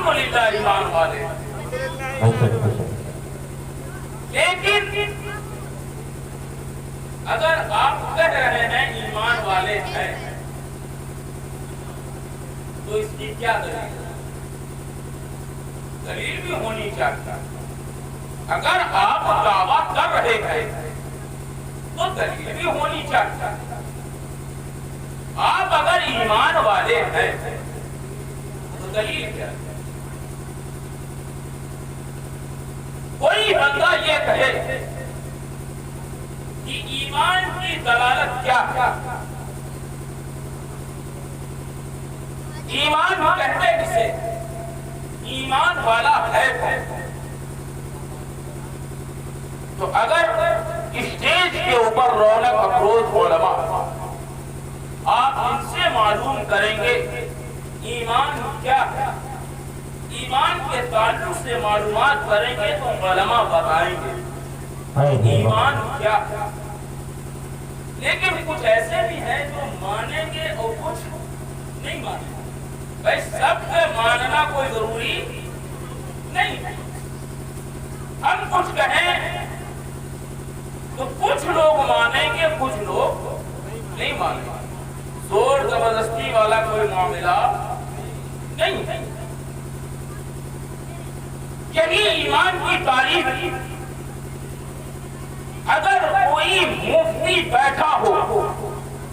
الحمدللہ ایمان والے. لیکن اگر آپ کہہ رہے ہیں ایمان والے ہیں تو اس کی کیا دلیل ہے؟ دلیل بھی ہونی چاہیے. اگر آپ دعویٰ کر رہے ہیں تو دلیل بھی ہونی چاہیے. آپ اگر ایمان والے ہیں تو دلیل کیا ہے؟ کوئی بندہ یہ کہے کہ ایمان کی دلالت کیا ہے؟ ایمان کہتے کسے؟ ایمان والا ہے. تو اگر اسٹیج کے اوپر رونق افروز علماء آپ ان سے معلوم کریں گے ایمان کیا ہے، ایمان کے تعلق سے معلومات کریں گے تو علماء بتائیں گے ایمان کیا ہے. لیکن کچھ ایسے بھی ہیں جو مانیں گے اور کچھ نہیں مانیں گے. بھائی سب کے ماننا کوئی ضروری نہیں ہے. ہم کچھ کہیں تو کچھ لوگ مانیں گے کچھ لوگ نہیں مانیں گے. زور زبردستی والا کوئی معاملہ نہیں ہے. یعنی ایمان کی تعریف اگر کوئی مفتی بیٹھا ہو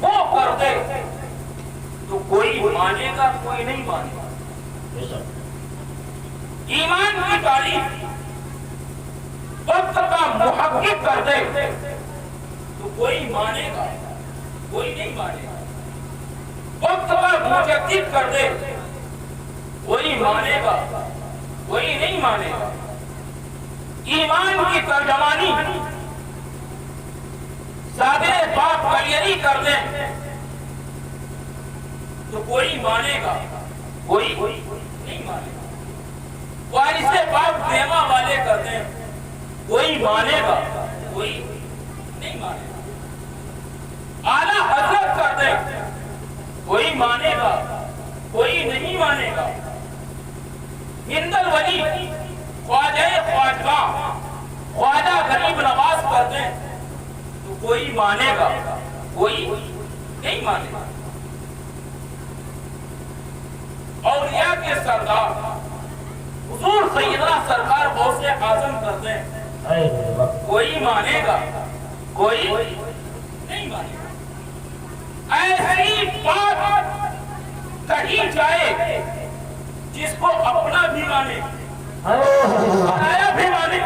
وہ کر دے تو کوئی مانے گا کوئی نہیں مانے گا. ایمان کی تعریف وقت کا محقق کر دے تو کوئی مانے گا کوئی نہیں مانے گا. وقت کا مجدد کر دے کوئی مانے گا کوئی نہیں مانے گا. ایمان کی ترجمانی صادر پاک کلیری کر دیں تو کوئی مانے گا کوئی نہیں مانے گا. وارث پاک دیما والے کر دیں کوئی مانے گا کوئی نہیں مانے گا. اعلیٰ حضرت کر دیں کوئی مانے گا کوئی نہیں مانے گا. ہند الولی خواجہ خواجہ خواجہ غریب نواز کر دیں تو کوئی مانے گا کوئی نہیں مانے گا. اولیاء کے سردار حضور سیدنا سرکار غوث اعظم کر دیں کوئی مانے گا کوئی نہیں مانے گا. ایسی بات کہی جائے جس کو اپنا بھی مانے آیا بھی مانے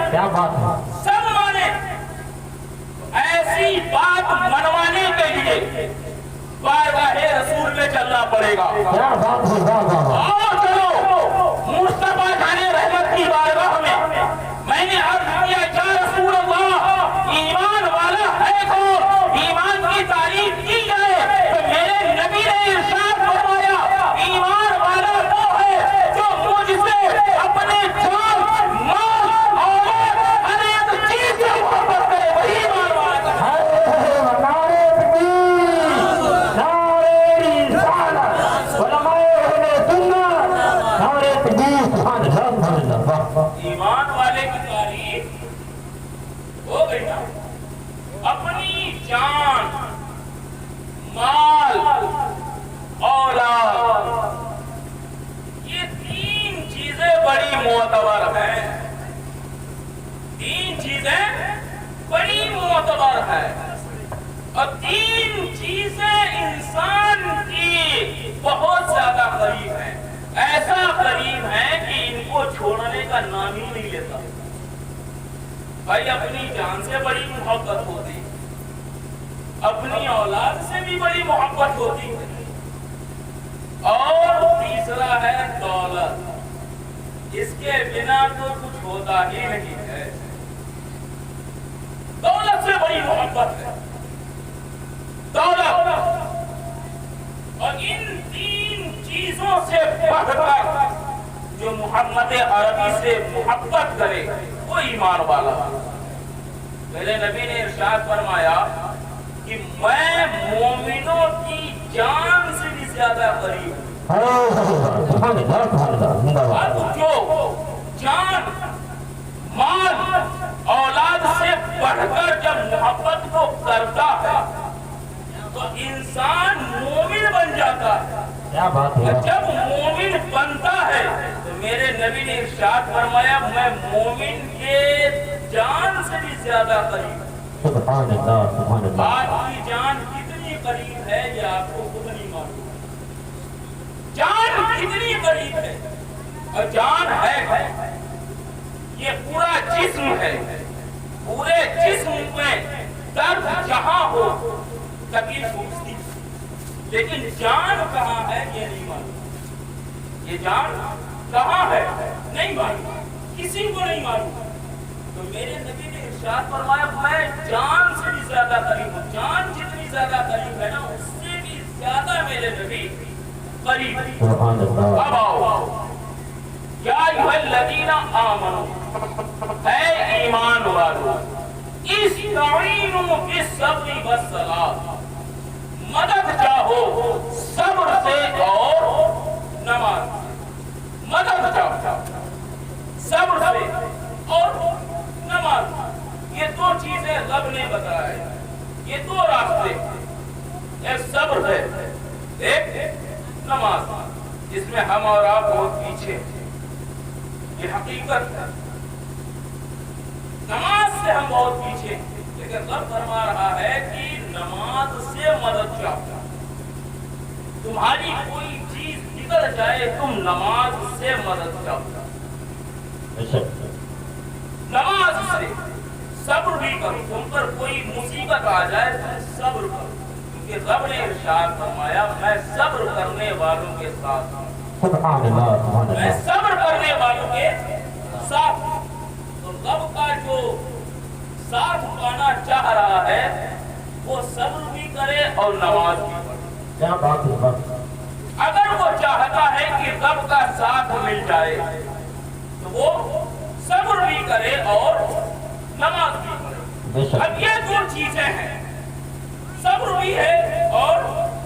سب مانے. ایسی بات منوانے کے لیے بارگاہ رسول میں چلنا پڑے گا. آؤ چلو مصطفیٰ جان رحمت کی بارگاہ میں نے عرض کیا یا رسول اللہ ایمان والا ہے کون؟ ایمان کی تعریف کی جائے تو میرے نبی نے ارشاد فرمایا ایمان والا وہ ہے جو مجھ سے اپنے جان مال اولاد ہر ایک چیز سے محبت کرے وہی ایمان والا ہے. ایمان والے کی تعریف ہو گئی نا. اپنی جان مال اولاد یہ تین چیزیں بڑی معتبر ہیں. تین چیزیں بڑی معتبر ہیں اور تین چیزیں انسان کی بہت زیادہ قریب ہیں. ایسا قریب ہے کہ ان کو چھوڑنے کا نام ہی نہیں لیتا. بھائی اپنی جان سے بڑی محبت ہوتی, اپنی اولاد سے بھی بڑی محبت ہوتی, اور تیسرا ہے دولت. اس کے بنا تو کچھ ہوتا ہی نہیں ہے. دولت سے بڑی محبت ہے, دولت. اور ان تین چیزوں سے بڑھ کر جو محمد عربی سے محبت کرے وہ ایمان والا. میرے نبی نے ارشاد فرمایا کہ میں مومنوں کی جان سے بھی زیادہ قریب ہوں. اب جو جان مال اولاد سے بڑھ کر جب محبت کو کرتا ہے تو انسان مومن بن جاتا ہے. کیا بات ہے. جب مومن بنتا ہے تو میرے نبی نے ارشاد فرمایا میں مومن کے جان سے بھی زیادہ قریب. سبحان اللہ سبحان اللہ. آپ کی جان کتنی قریب ہے یہ آپ کو خود نہیں معلوم. جان کتنی قریب ہے اور جان ہے یہ پورا جسم ہے. پورے جسم میں درد جہاں ہو تکلیف ہوتی لیکن جان کہاں ہے یہ نہیں معلوم. یہ جان کہاں ہے نہیں معلوم کسی کو نہیں معلوم. تو میرے نبی نے ارشاد فرمایا میں جان سے بھی زیادہ قریب ہوں. جان جتنی زیادہ قریب ہے نا اس سے بھی زیادہ میرے نبی قریب. سبحان اللہ. اب آؤ یا ایھا الذین آمنوا اے ایمان والو استعینوا بالصبر والصلاۃ مدد چاہو صبر سے اور نماز. مدد چاہو صبر سے اور نماز. یہ دو چیزیں رب نے بتایا. یہ دو راستے ایک صبر ہے ایک نماز جس میں ہم اور آپ بہت پیچھے. یہ حقیقت ہے نماز سے ہم بہت پیچھے لیکن رب فرما رہا ہے کہ نماز سے مدد چاہو. تمہاری کوئی چیز بگڑ جائے تم نماز سے مدد چاہو. نماز سے صبر بھی کرو. تم پر کوئی مصیبت آ جائے تم صبر کرو کیونکہ رب نے ارشاد فرمایا میں صبر کرنے والوں کے ساتھ ہوں. سبحان اللہ سبحان میں اللہ. صبر کرنے والوں کے ساتھ ہوں. تو رب کا جو ساتھ پانا چاہ رہا ہے وہ صبر بھی کرے اور نماز بھی پڑھے. کیا بات ہے. اگر وہ چاہتا ہے کہ رب کا ساتھ مل جائے تو وہ صبر بھی کرے اور نماز بھی پڑھے. اب یہ دو چیزیں ہیں صبر بھی ہے اور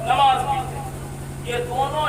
نماز بھی ہے. یہ دونوں